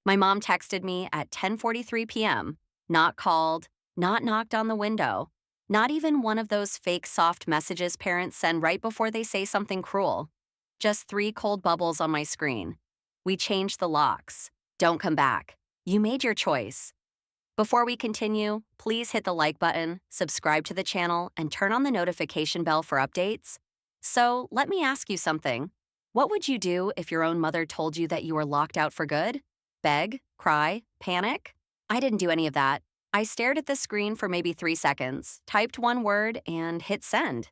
My mom texted me at 10:43 p.m., not called, not knocked on the window, not even one of those fake soft messages parents send right before they say something cruel. Just three cold bubbles on my screen. We changed the locks. Don't come back. You made your choice. Before we continue, please hit the like button, subscribe to the channel, and turn on the notification bell for updates. So, let me ask you something. What would you do if your own mother told you that you were locked out for good? Beg? Cry? Panic? I didn't do any of that. I stared at the screen for maybe 3 seconds, typed one word, and hit send.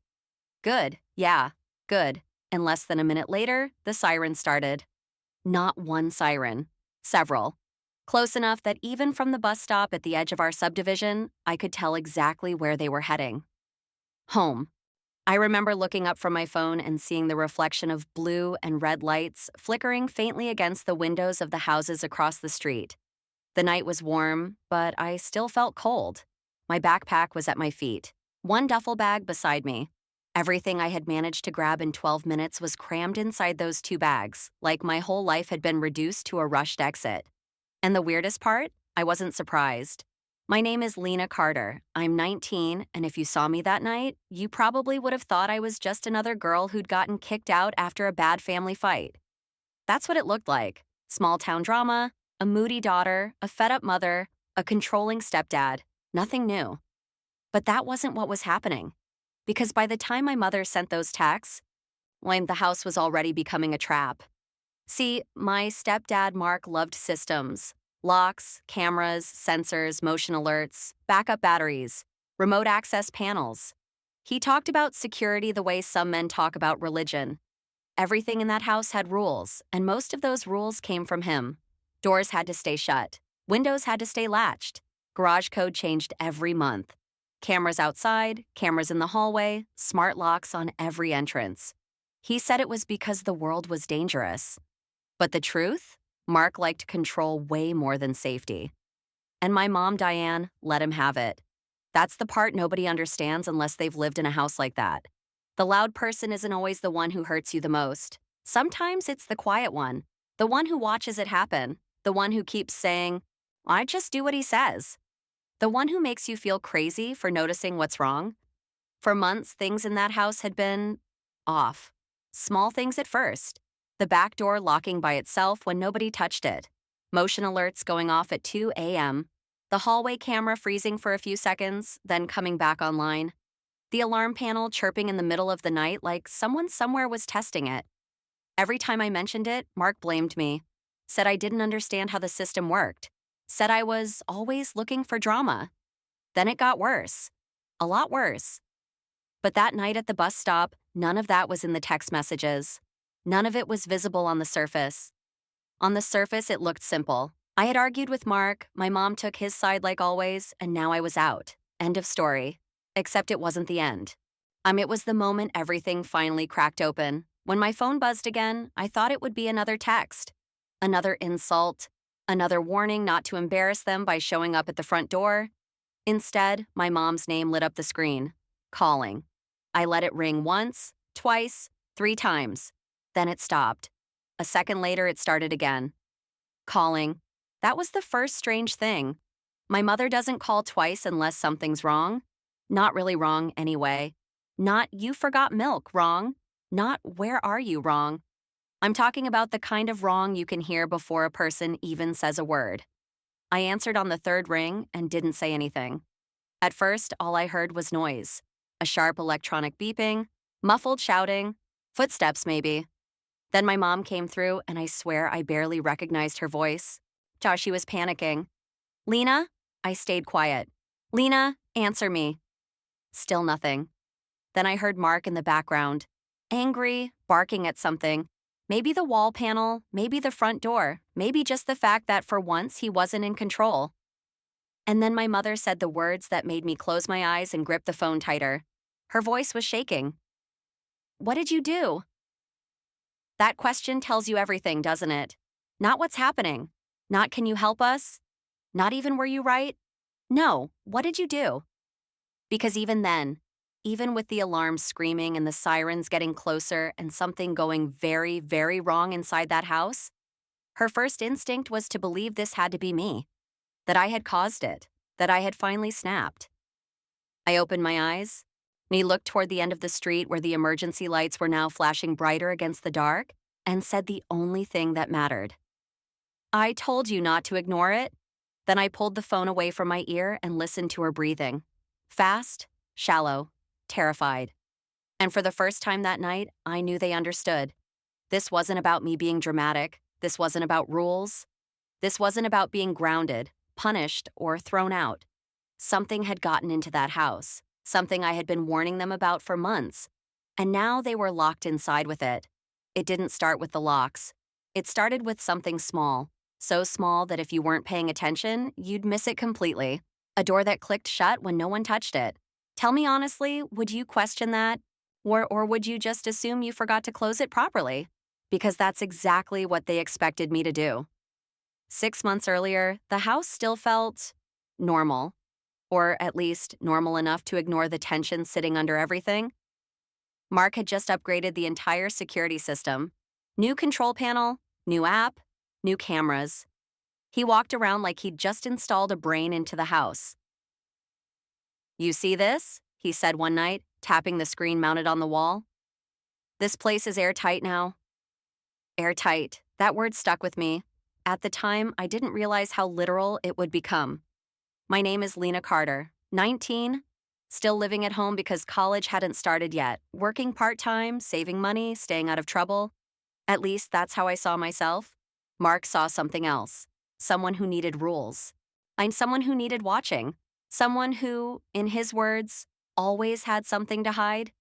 Good. Yeah, good. And less than a minute later, the siren started. Not one siren. Several. Close enough that even from the bus stop at the edge of our subdivision, I could tell exactly where they were heading. Home. I remember looking up from my phone and seeing the reflection of blue and red lights flickering faintly against the windows of the houses across the street. The night was warm, but I still felt cold. My backpack was at my feet, one duffel bag beside me. Everything I had managed to grab in 12 minutes was crammed inside those two bags, like my whole life had been reduced to a rushed exit. And the weirdest part? I wasn't surprised. My name is Lena Carter. I'm 19, and if you saw me that night, you probably would have thought I was just another girl who'd gotten kicked out after a bad family fight. That's what it looked like. Small town drama, a moody daughter, a fed up mother, a controlling stepdad. Nothing new. But that wasn't what was happening. Because by the time my mother sent those texts, well, the house was already becoming a trap. See, my stepdad Mark loved systems. Locks, cameras, sensors, motion alerts, backup batteries, remote access panels. He talked about security the way some men talk about religion. Everything in that house had rules, and most of those rules came from him. Doors had to stay shut. Windows had to stay latched. Garage code changed every month. Cameras outside, cameras in the hallway, smart locks on every entrance. He said it was because the world was dangerous. But the truth? Mark liked control way more than safety. And my mom, Diane, let him have it. That's the part nobody understands unless they've lived in a house like that. The loud person isn't always the one who hurts you the most. Sometimes it's the quiet one, the one who watches it happen, the one who keeps saying, I just do what he says. The one who makes you feel crazy for noticing what's wrong. For months, things in that house had been off. Small things at first. The back door locking by itself when nobody touched it. Motion alerts going off at 2 a.m. The hallway camera freezing for a few seconds, then coming back online. The alarm panel chirping in the middle of the night like someone somewhere was testing it. Every time I mentioned it, Mark blamed me. Said I didn't understand how the system worked. Said I was always looking for drama. Then it got worse. A lot worse. But that night at the bus stop, none of that was in the text messages. None of it was visible on the surface. On the surface, it looked simple. I had argued with Mark, my mom took his side like always, and now I was out. End of story. Except it wasn't the end. It was the moment everything finally cracked open. When my phone buzzed again, I thought it would be another text. Another insult. Another warning not to embarrass them by showing up at the front door. Instead, my mom's name lit up the screen. Calling. I let it ring once, twice, 3 times. Then it stopped. A second later, it started again. Calling. That was the first strange thing. My mother doesn't call twice unless something's wrong. Not really wrong, anyway. Not you forgot milk, wrong. Not where are you, wrong. I'm talking about the kind of wrong you can hear before a person even says a word. I answered on the third ring and didn't say anything. At first, all I heard was noise. A sharp electronic beeping, muffled shouting, footsteps maybe. Then my mom came through, and I swear I barely recognized her voice. Joshie was panicking. Lena? I stayed quiet. Lena, answer me. Still nothing. Then I heard Mark in the background. Angry, barking at something. Maybe the wall panel, maybe the front door, maybe just the fact that for once he wasn't in control. And then my mother said the words that made me close my eyes and grip the phone tighter. Her voice was shaking. What did you do? That question tells you everything, doesn't it? Not what's happening. Not can you help us? Not even were you right? No, what did you do? Because even then, even with the alarms screaming and the sirens getting closer and something going very, very wrong inside that house, Her first instinct was to believe this had to be me, that I had caused it, that I had finally snapped. I opened my eyes, and he looked toward the end of the street where the emergency lights were now flashing brighter against the dark, and said the only thing that mattered. "I told you not to ignore it." Then I pulled the phone away from my ear and listened to her breathing. Fast, shallow, terrified. And for the first time that night, I knew they understood. This wasn't about me being dramatic. This wasn't about rules. This wasn't about being grounded, punished, or thrown out. Something had gotten into that house, something I had been warning them about for months, and now they were locked inside with it. It didn't start with the locks. It started with something small, so small that if you weren't paying attention, you'd miss it completely. A door that clicked shut when no one touched it. Tell me honestly, would you question that? Or would you just assume you forgot to close it properly? Because that's exactly what they expected me to do. 6 months earlier, the house still felt normal, or at least normal enough to ignore the tension sitting under everything. Mark had just upgraded the entire security system. New control panel, new app, new cameras. He walked around like he'd just installed a brain into the house. "You see this?" he said one night, tapping the screen mounted on the wall. "This place is airtight now." Airtight. That word stuck with me. At the time, I didn't realize how literal it would become. My name is Lena Carter, 19, still living at home because college hadn't started yet, working part-time, saving money, staying out of trouble. At least that's how I saw myself. Mark saw something else. Someone who needed rules. I'm someone who needed watching. Someone who, in his words, always had something to hide.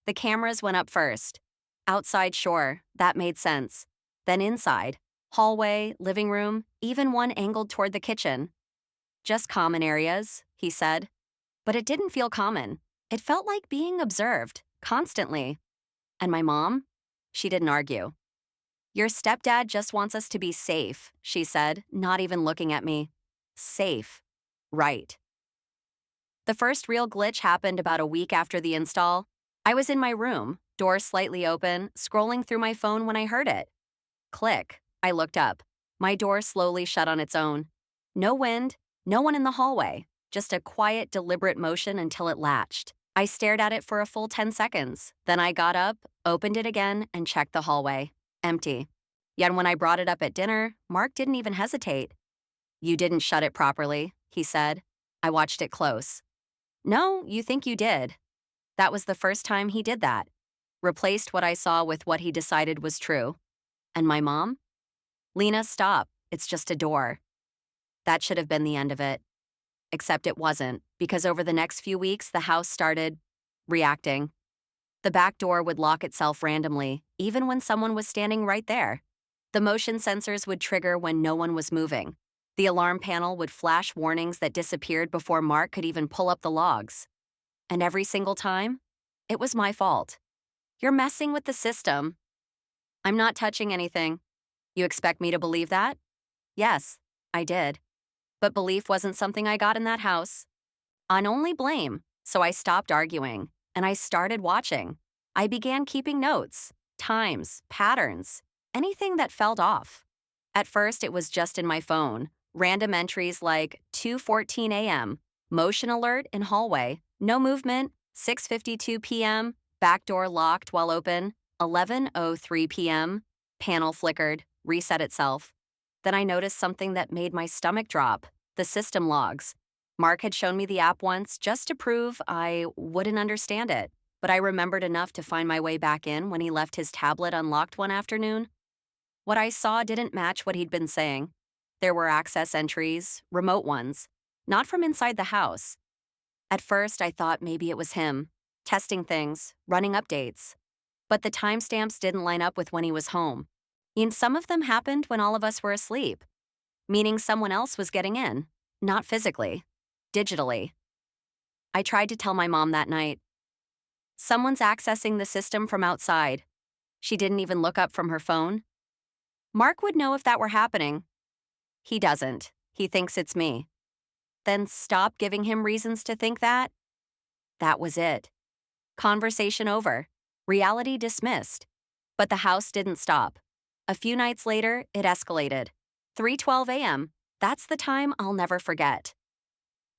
The cameras went up first. Outside, sure, that made sense. Then inside, hallway, living room, even one angled toward the kitchen. "Just common areas," he said. But it didn't feel common. It felt like being observed, constantly. And my mom? She didn't argue. "Your stepdad just wants us to be safe," she said, not even looking at me. Safe. Right. The first real glitch happened about a week after the install. I was in my room, door slightly open, scrolling through my phone when I heard it. Click. I looked up. My door slowly shut on its own. No wind, no one in the hallway, just a quiet, deliberate motion until it latched. I stared at it for a full 10 seconds. Then I got up, opened it again, and checked the hallway. Empty. Yet when I brought it up at dinner, Mark didn't even hesitate. "You didn't shut it properly," he said. I watched it close. "No, you think you did." That was the first time he did that. Replaced what I saw with what he decided was true. And my mom? "Lena, stop. It's just a door." That should have been the end of it. Except it wasn't, because over the next few weeks, the house started reacting. The back door would lock itself randomly, even when someone was standing right there. The motion sensors would trigger when no one was moving. The alarm panel would flash warnings that disappeared before Mark could even pull up the logs. And every single time, it was my fault. "You're messing with the system." "I'm not touching anything." "You expect me to believe that?" Yes, I did. But belief wasn't something I got in that house. On only blame, so I stopped arguing, and I started watching. I began keeping notes, times, patterns, anything that felt off. At first, it was just in my phone, random entries like 2:14 a.m., motion alert in hallway, no movement, 6:52 p.m., back door locked while open, 11:03 p.m., panel flickered, reset itself. Then I noticed something that made my stomach drop, the system logs. Mark had shown me the app once just to prove I wouldn't understand it, but I remembered enough to find my way back in when he left his tablet unlocked one afternoon. What I saw didn't match what he'd been saying. There were access entries, remote ones, not from inside the house. At first, I thought maybe it was him, testing things, running updates. But the timestamps didn't line up with when he was home. And some of them happened when all of us were asleep, meaning someone else was getting in, not physically, digitally. I tried to tell my mom that night. "Someone's accessing the system from outside." She didn't even look up from her phone. "Mark would know if that were happening." "He doesn't. He thinks it's me." Then stop giving him reasons to think that. That was it. Conversation over. Reality dismissed. But the house didn't stop. A few nights later, it escalated. 3:12 a.m. That's the time I'll never forget.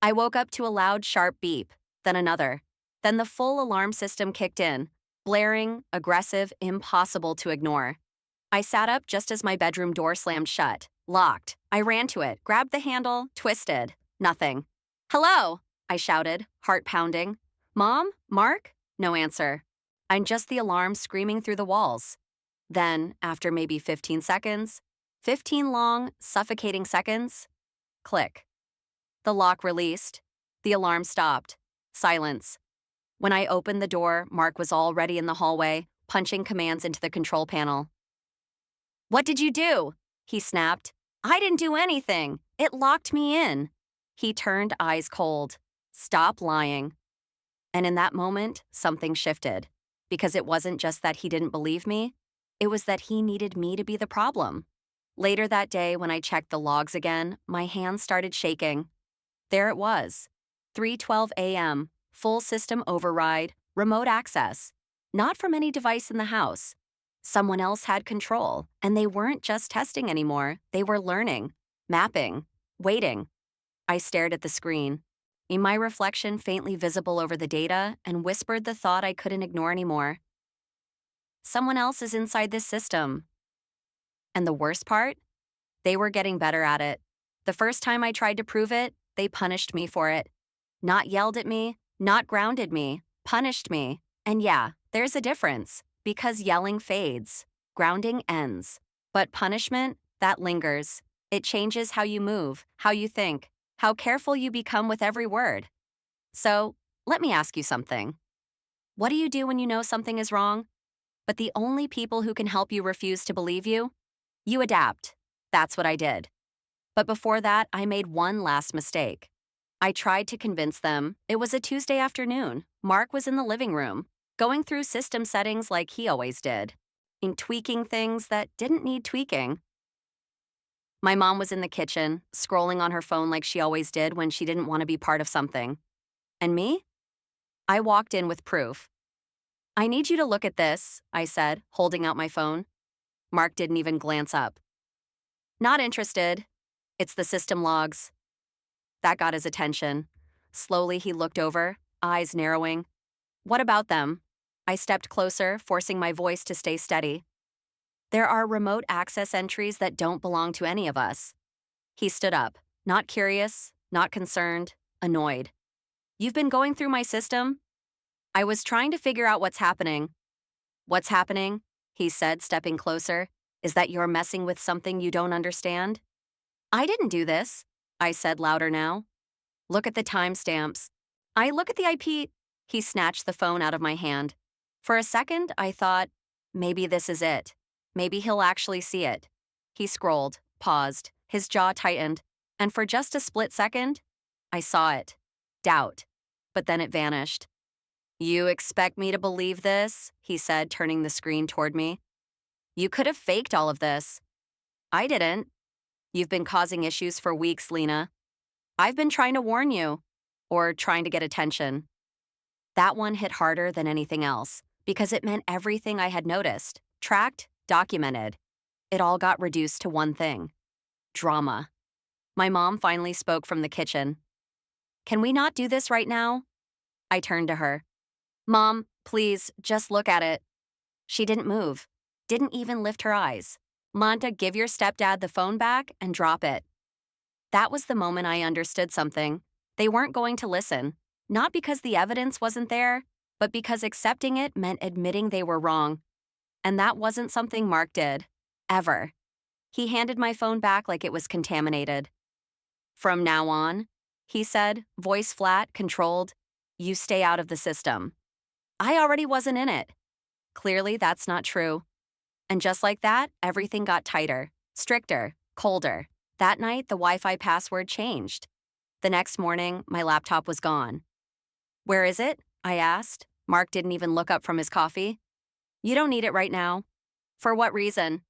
I woke up to a loud, sharp beep, then another. Then the full alarm system kicked in, blaring, aggressive, impossible to ignore. I sat up just as my bedroom door slammed shut. Locked. I ran to it, grabbed the handle, twisted. Nothing. "Hello!" I shouted, heart pounding. "Mom? Mark?" No answer. I'm just the alarm screaming through the walls. Then, after maybe 15 seconds, 15 long, suffocating seconds, click. The lock released. The alarm stopped. Silence. When I opened the door, Mark was already in the hallway, punching commands into the control panel. "What did you do?" he snapped. "I didn't do anything. It locked me in." He turned eyes cold. "Stop lying." And in that moment, something shifted. Because it wasn't just that he didn't believe me, it was that he needed me to be the problem. Later that day, when I checked the logs again, my hands started shaking. There it was. 3:12 a.m., full system override, remote access. Not from any device in the house. Someone else had control, and they weren't just testing anymore. They were learning, mapping, waiting. I stared at the screen, in my reflection faintly visible over the data, and whispered the thought I couldn't ignore anymore. Someone else is inside this system. And the worst part? They were getting better at it. The first time I tried to prove it, they punished me for it. Not yelled at me, not grounded me, punished me. And yeah, there's a difference, because yelling fades, grounding ends. But punishment, that lingers. It changes how you move, how you think, how careful you become with every word. So, let me ask you something. What do you do when you know something is wrong, but the only people who can help you refuse to believe you? You adapt. That's what I did. But before that, I made one last mistake. I tried to convince them. It was a Tuesday afternoon. Mark was in the living room, going through system settings like he always did, in tweaking things that didn't need tweaking. My mom was in the kitchen, scrolling on her phone like she always did when she didn't want to be part of something. And me? I walked in with proof. "I need you to look at this," I said, holding out my phone. Mark didn't even glance up. "Not interested. It's the system logs." That got his attention. Slowly, he looked over, eyes narrowing. "What about them?" I stepped closer, forcing my voice to stay steady. "There are remote access entries that don't belong to any of us." He stood up, not curious, not concerned, annoyed. "You've been going through my system?" I was trying to figure out what's happening. "What's happening," he said, stepping closer, "is that you're messing with something you don't understand." "I didn't do this," I said louder now. "Look at the timestamps." "I look at the IP." He snatched the phone out of my hand. For a second, I thought, maybe this is it. Maybe he'll actually see it. He scrolled, paused, his jaw tightened, and for just a split second, I saw it. Doubt. But then it vanished. "You expect me to believe this?" he said, turning the screen toward me. "You could have faked all of this." "I didn't." "You've been causing issues for weeks, Lena." "I've been trying to warn you." Or trying to get attention. That one hit harder than anything else, because it meant everything I had noticed, tracked, documented. It all got reduced to one thing. Drama. My mom finally spoke from the kitchen. "Can we not do this right now?" I turned to her. "Mom, please, just look at it." She didn't move, didn't even lift her eyes. "Manta, give your stepdad the phone back and drop it." That was the moment I understood something. They weren't going to listen, not because the evidence wasn't there, but because accepting it meant admitting they were wrong. And that wasn't something Mark did. Ever. He handed my phone back like it was contaminated. "From now on," he said, voice flat, controlled, "you stay out of the system." I already wasn't in it. Clearly, that's not true. And just like that, everything got tighter, stricter, colder. That night, the Wi-Fi password changed. The next morning, my laptop was gone. "Where is it?" I asked. Mark didn't even look up from his coffee. "You don't need it right now." "For what reason?"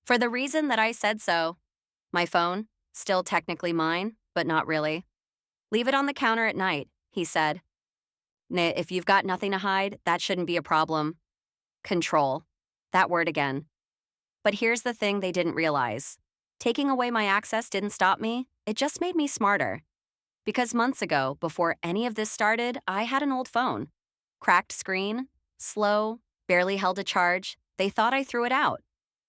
"For the reason that I said so." "My phone? Still technically mine, but not really." "Leave it on the counter at night," he said. If you've got nothing to hide, that shouldn't be a problem." Control. That word again. But here's the thing they didn't realize. Taking away my access didn't stop me, it just made me smarter. Because months ago, before any of this started, I had an old phone. Cracked screen, slow, barely held a charge. They thought I threw it out.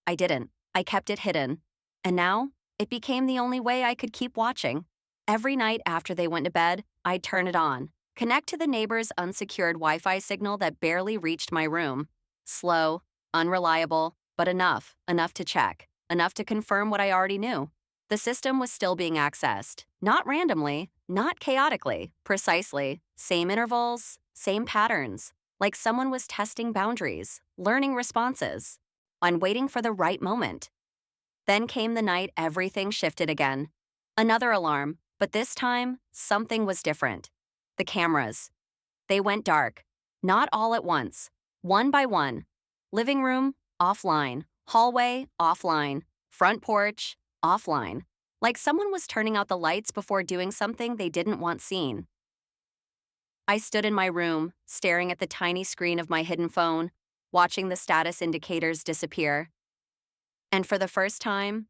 I didn't. I kept it hidden. And now, it became the only way I could keep watching. Every night after they went to bed, I'd turn it on, connect to the neighbor's unsecured Wi-Fi signal that barely reached my room. Slow, unreliable, but enough to check, enough to confirm what I already knew. The system was still being accessed, not randomly, not chaotically, precisely, same intervals, same patterns, like someone was testing boundaries, learning responses, and waiting for the right moment. Then came the night everything shifted again. Another alarm, but this time, something was different. The cameras. They went dark. Not all at once. One by one. Living room, offline. Hallway, offline. Front porch, offline. Like someone was turning out the lights before doing something they didn't want seen. I stood in my room, staring at the tiny screen of my hidden phone, watching the status indicators disappear. And for the first time,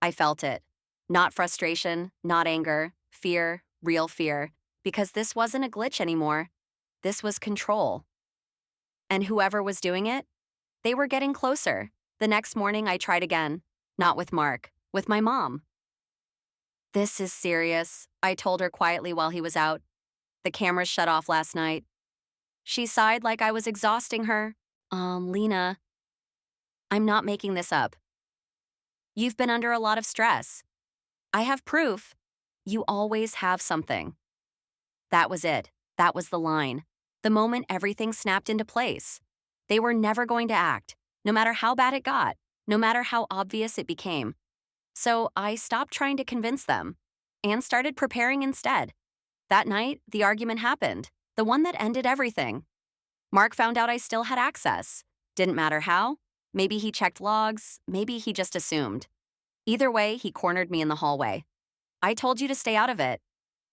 I felt it. Not frustration, not anger, fear, real fear, because this wasn't a glitch anymore. This was control. And whoever was doing it, they were getting closer. The next morning, I tried again. Not with Mark, with my mom. "This is serious," I told her quietly while he was out. "The cameras shut off last night." She sighed like I was exhausting her. Lena, I'm not making this up. You've been under a lot of stress. I have proof. You always have something." That was it. That was the line. The moment everything snapped into place. They were never going to act, no matter how bad it got, no matter how obvious it became. So I stopped trying to convince them and started preparing instead. That night, the argument happened, the one that ended everything. Mark found out I still had access. Didn't matter how. Maybe he checked logs, maybe he just assumed. Either way, he cornered me in the hallway. "I told you to stay out of it.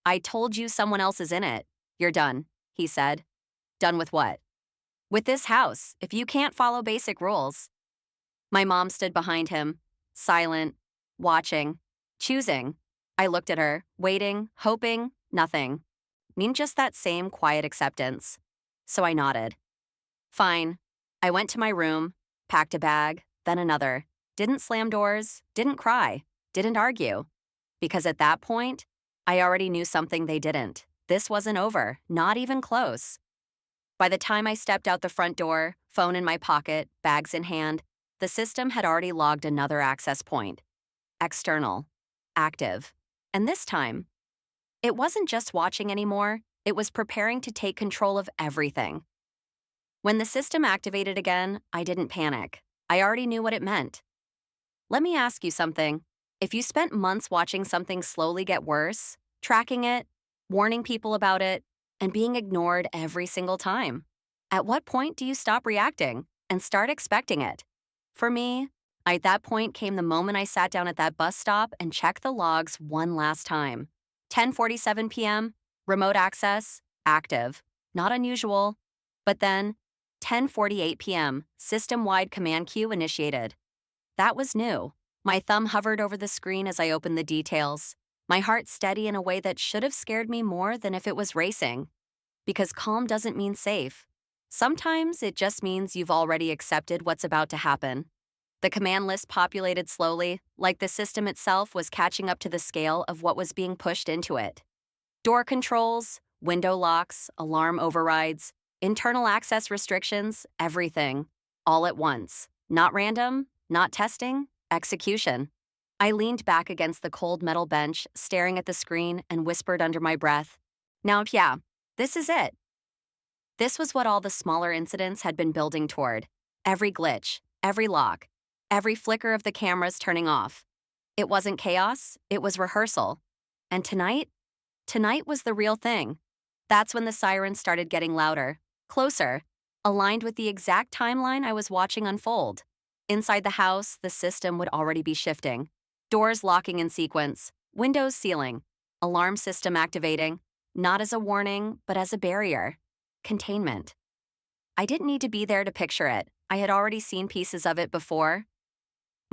I told you someone else is in it. You're done," he said. "Done with what?" "With this house, if you can't follow basic rules." My mom stood behind him, silent, watching, choosing. I looked at her, waiting, hoping, nothing. Just that same quiet acceptance. So I nodded. "Fine." I went to my room, packed a bag, then another. Didn't slam doors, didn't cry, didn't argue. Because at that point, I already knew something they didn't. This wasn't over, not even close. By the time I stepped out the front door, phone in my pocket, bags in hand, the system had already logged another access point. External. Active. And this time, it wasn't just watching anymore, it was preparing to take control of everything. When the system activated again, I didn't panic. I already knew what it meant. Let me ask you something. If you spent months watching something slowly get worse, tracking it, warning people about it, and being ignored every single time, at what point do you stop reacting and start expecting it? For me, at that point came the moment I sat down at that bus stop and checked the logs one last time. 10:47 p.m., remote access, active. Not unusual. But then, 10:48 p.m., system-wide command queue initiated. That was new. My thumb hovered over the screen as I opened the details, my heart steady in a way that should have scared me more than if it was racing. Because calm doesn't mean safe. Sometimes it just means you've already accepted what's about to happen. The command list populated slowly, like the system itself was catching up to the scale of what was being pushed into it. Door controls, window locks, alarm overrides, internal access restrictions, everything. All at once. Not random, not testing, execution. I leaned back against the cold metal bench, staring at the screen, and whispered under my breath, "Now, yeah, this is it." This was what all the smaller incidents had been building toward. Every glitch, every lock, every flicker of the cameras turning off. It wasn't chaos, it was rehearsal. And tonight was the real thing. That's when the sirens started getting louder, closer, aligned with the exact timeline I was watching unfold. Inside the house, the system would already be shifting. Doors locking in sequence, windows sealing, alarm system activating, not as a warning, but as a barrier. Containment. I didn't need to be there to picture it. I had already seen pieces of it before.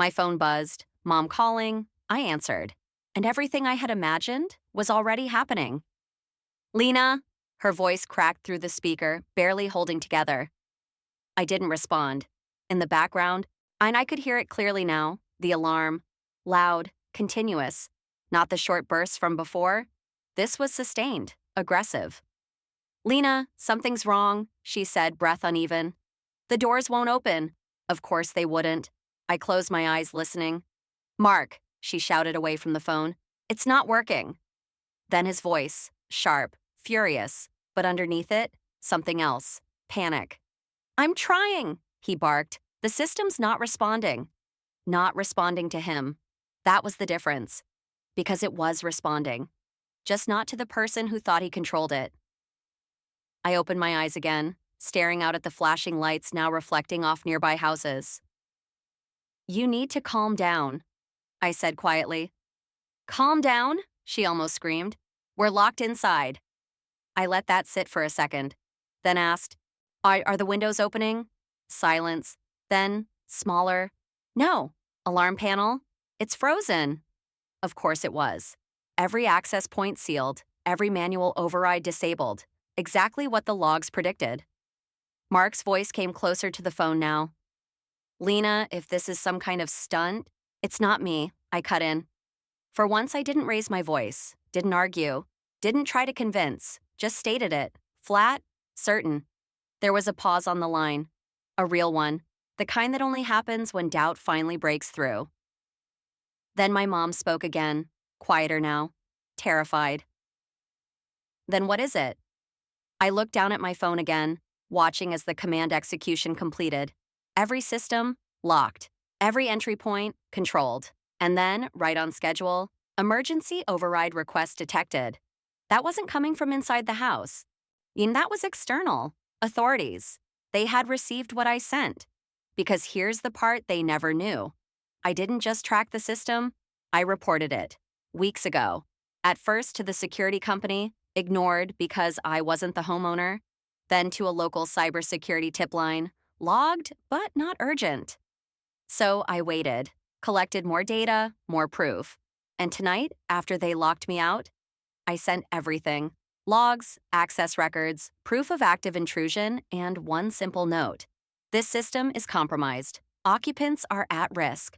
My phone buzzed, Mom calling, I answered, and everything I had imagined was already happening. Lena, her voice cracked through the speaker, barely holding together. I didn't respond. In the background, and I could hear it clearly now, the alarm. Loud, continuous. Not the short bursts from before. This was sustained, aggressive. Lena, something's wrong, she said, breath uneven. The doors won't open. Of course they wouldn't. I closed my eyes, listening. Mark, she shouted away from the phone. It's not working. Then his voice, sharp, furious, but underneath it, something else. Panic. I'm trying, he barked. The system's not responding. Not responding to him. That was the difference. Because it was responding. Just not to the person who thought he controlled it. I opened my eyes again, staring out at the flashing lights now reflecting off nearby houses. You need to calm down, I said quietly. Calm down? She almost screamed. We're locked inside. I let that sit for a second, then asked, Are the windows opening? Silence. Then, smaller. No. Alarm panel? It's frozen. Of course it was. Every access point sealed, every manual override disabled. Exactly what the logs predicted. Mark's voice came closer to the phone now. Lena, if this is some kind of stunt, it's not me, I cut in. For once, I didn't raise my voice, didn't argue, didn't try to convince, just stated it, flat, certain. There was a pause on the line, a real one, the kind that only happens when doubt finally breaks through. Then my mom spoke again, quieter now, terrified. Then what is it? I looked down at my phone again, watching as the command execution completed. Every system, locked. Every entry point, controlled. And then, right on schedule, emergency override request detected. That wasn't coming from inside the house. That was external. Authorities. They had received what I sent. Because here's the part they never knew. I didn't just track the system, I reported it. Weeks ago. At first to the security company, ignored because I wasn't the homeowner. Then to a local cybersecurity tip line, logged but not urgent. So I waited, collected more data, more proof. And tonight, after they locked me out, I sent everything. Logs, access records, proof of active intrusion, and one simple note. This system is compromised. Occupants are at risk.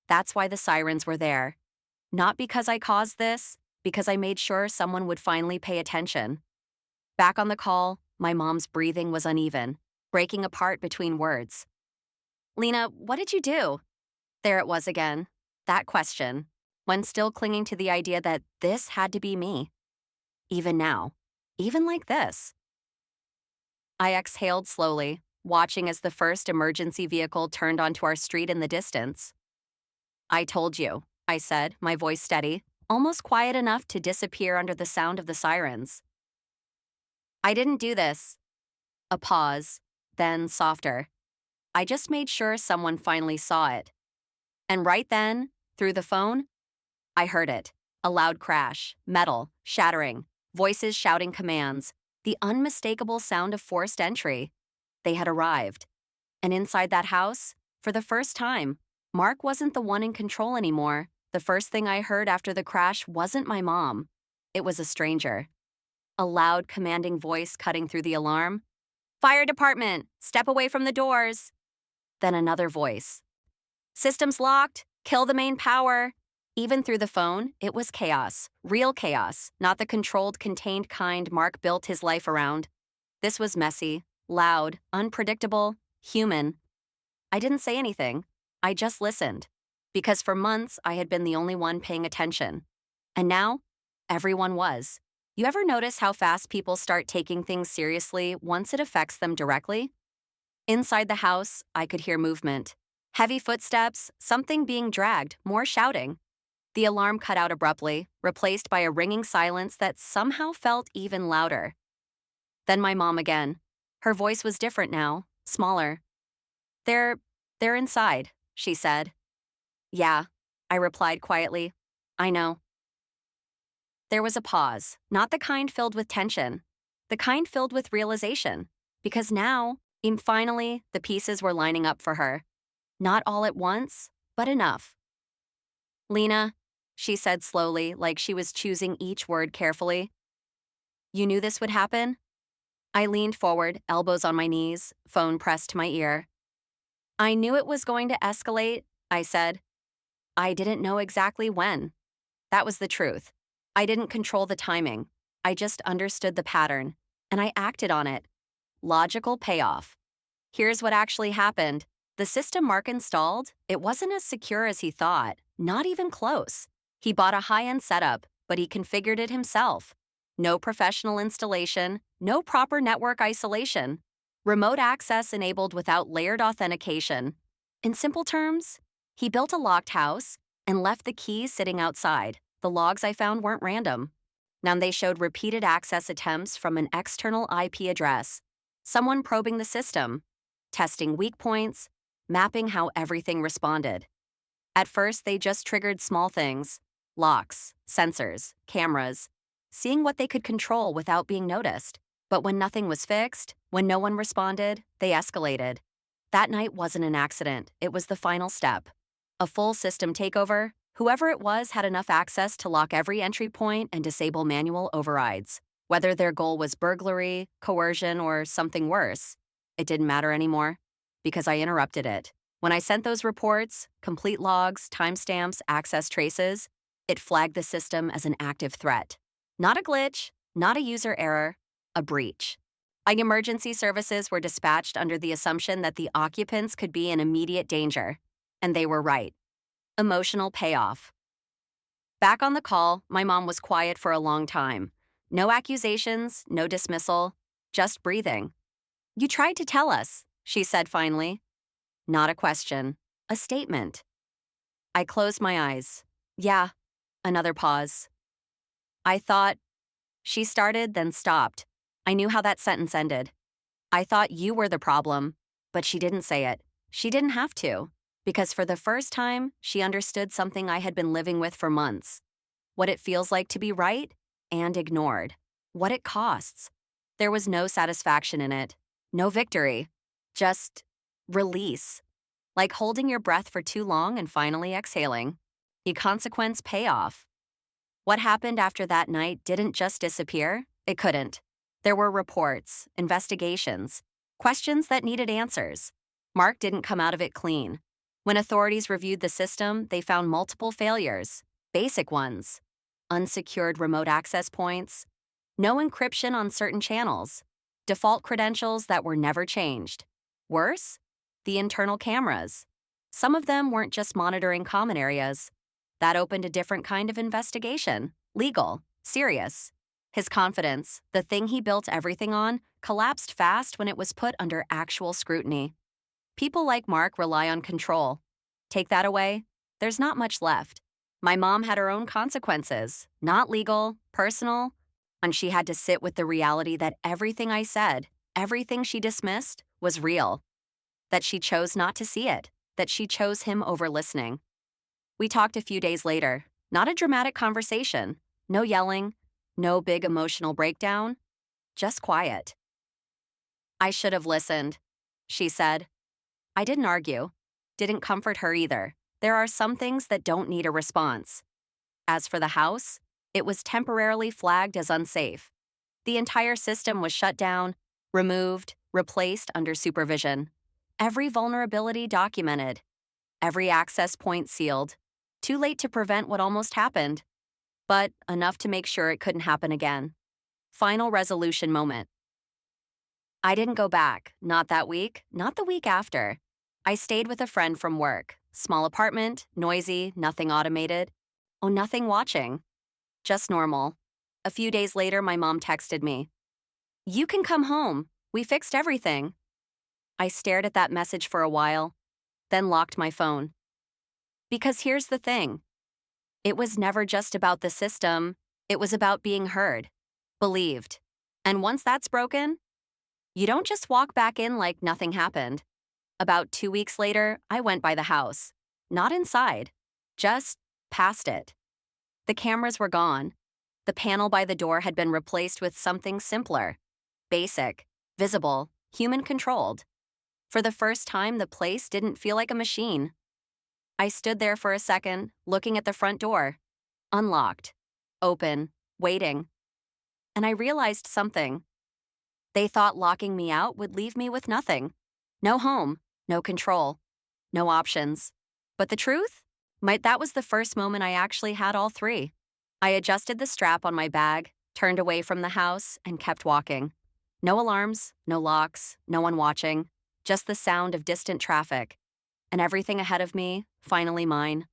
That's why the sirens were there. Not because I caused this, because I made sure someone would finally pay attention. Back on the call, my mom's breathing was uneven, breaking apart between words. Lena, what did you do? There it was again. That question, when still clinging to the idea that this had to be me. Even now. Even like this. I exhaled slowly, watching as the first emergency vehicle turned onto our street in the distance. I told you, I said, my voice steady, almost quiet enough to disappear under the sound of the sirens. I didn't do this. A pause, then softer. I just made sure someone finally saw it. And right then, through the phone, I heard it. A loud crash, metal, shattering, voices shouting commands, the unmistakable sound of forced entry. They had arrived. And inside that house, for the first time, Mark wasn't the one in control anymore. The first thing I heard after the crash wasn't my mom. It was a stranger. A loud, commanding voice cutting through the alarm. Fire department, step away from the doors. Then another voice. Systems locked, kill the main power. Even through the phone, it was chaos, real chaos, not the controlled, contained kind Mark built his life around. This was messy, loud, unpredictable, human. I didn't say anything. I just listened. Because for months, I had been the only one paying attention. And now, everyone was. You ever notice how fast people start taking things seriously once it affects them directly? Inside the house, I could hear movement. Heavy footsteps, something being dragged, more shouting. The alarm cut out abruptly, replaced by a ringing silence that somehow felt even louder. Then my mom again. Her voice was different now, smaller. They're inside, she said. Yeah, I replied quietly. I know. There was a pause, not the kind filled with tension, the kind filled with realization. Because now, finally, the pieces were lining up for her. Not all at once, But enough. Lena, she said slowly, like she was choosing each word carefully. You knew this would happen? I leaned forward, elbows on my knees, phone pressed to my ear. I knew it was going to escalate, I said. I didn't know exactly when. That was the truth. I didn't control the timing. I just understood the pattern, and I acted on it. Logical payoff. Here's what actually happened. The system Mark installed, it wasn't as secure as he thought, not even close. He bought a high-end setup, but he configured it himself. No professional installation, no proper network isolation. Remote access enabled without layered authentication. In simple terms, he built a locked house and left the keys sitting outside. The logs I found weren't random. Now they showed repeated access attempts from an external IP address. Someone probing the system, testing weak points, mapping how everything responded. At first, they just triggered small things, locks, sensors, cameras, seeing what they could control without being noticed. But when nothing was fixed, when no one responded, they escalated. That night wasn't an accident, it was the final step. A full system takeover. Whoever it was had enough access to lock every entry point and disable manual overrides. Whether their goal was burglary, coercion, or something worse, it didn't matter anymore, because I interrupted it. When I sent those reports, complete logs, timestamps, access traces, it flagged the system as an active threat. Not a glitch, not a user error, a breach. Emergency services were dispatched under the assumption that the occupants could be in immediate danger. And they were right. Emotional payoff. Back on the call, my mom was quiet for a long time. No accusations, no dismissal, just breathing. You tried to tell us, she said finally. Not a question, a statement. I closed my eyes. Yeah, another pause. I thought, she started, then stopped. I knew how that sentence ended. I thought you were the problem, but she didn't say it. She didn't have to. Because for the first time, she understood something I had been living with for months. What it feels like to be right and ignored. What it costs. There was no satisfaction in it. No victory. Just release. Like holding your breath for too long and finally exhaling. The consequence payoff. What happened after that night didn't just disappear. It couldn't. There were reports, investigations, questions that needed answers. Mark didn't come out of it clean. When authorities reviewed the system, they found multiple failures, basic ones. Unsecured remote access points, no encryption on certain channels, default credentials that were never changed. Worse, the internal cameras. Some of them weren't just monitoring common areas. That opened a different kind of investigation, legal, serious. His confidence, the thing he built everything on, collapsed fast when it was put under actual scrutiny. People like Mark rely on control. Take that away, there's not much left. My mom had her own consequences, not legal, personal, and she had to sit with the reality that everything I said, everything she dismissed, was real. That she chose not to see it, that she chose him over listening. We talked a few days later, not a dramatic conversation, no yelling, no big emotional breakdown, just quiet. I should have listened, she said. I didn't argue, didn't comfort her either. There are some things that don't need a response. As for the house, it was temporarily flagged as unsafe. The entire system was shut down, removed, replaced under supervision. Every vulnerability documented. Every access point sealed. Too late to prevent what almost happened, but enough to make sure it couldn't happen again. Final resolution moment. I didn't go back, not that week, not the week after. I stayed with a friend from work. Small apartment, noisy, nothing automated. Oh, nothing watching. Just normal. A few days later, my mom texted me. You can come home. We fixed everything. I stared at that message for a while, then locked my phone. Because here's the thing. It was never just about the system. It was about being heard, believed. And once that's broken, you don't just walk back in like nothing happened. About 2 weeks later, I went by the house. Not inside, just past it. The cameras were gone. The panel by the door had been replaced with something simpler. Basic, visible, human-controlled. For the first time, the place didn't feel like a machine. I stood there for a second, looking at the front door. Unlocked. Open. Waiting. And I realized something. They thought locking me out would leave me with nothing. No home, no control, no options. But the truth? That was the first moment I actually had all three. I adjusted the strap on my bag, turned away from the house, and kept walking. No alarms, no locks, no one watching, just the sound of distant traffic. And everything ahead of me, finally mine.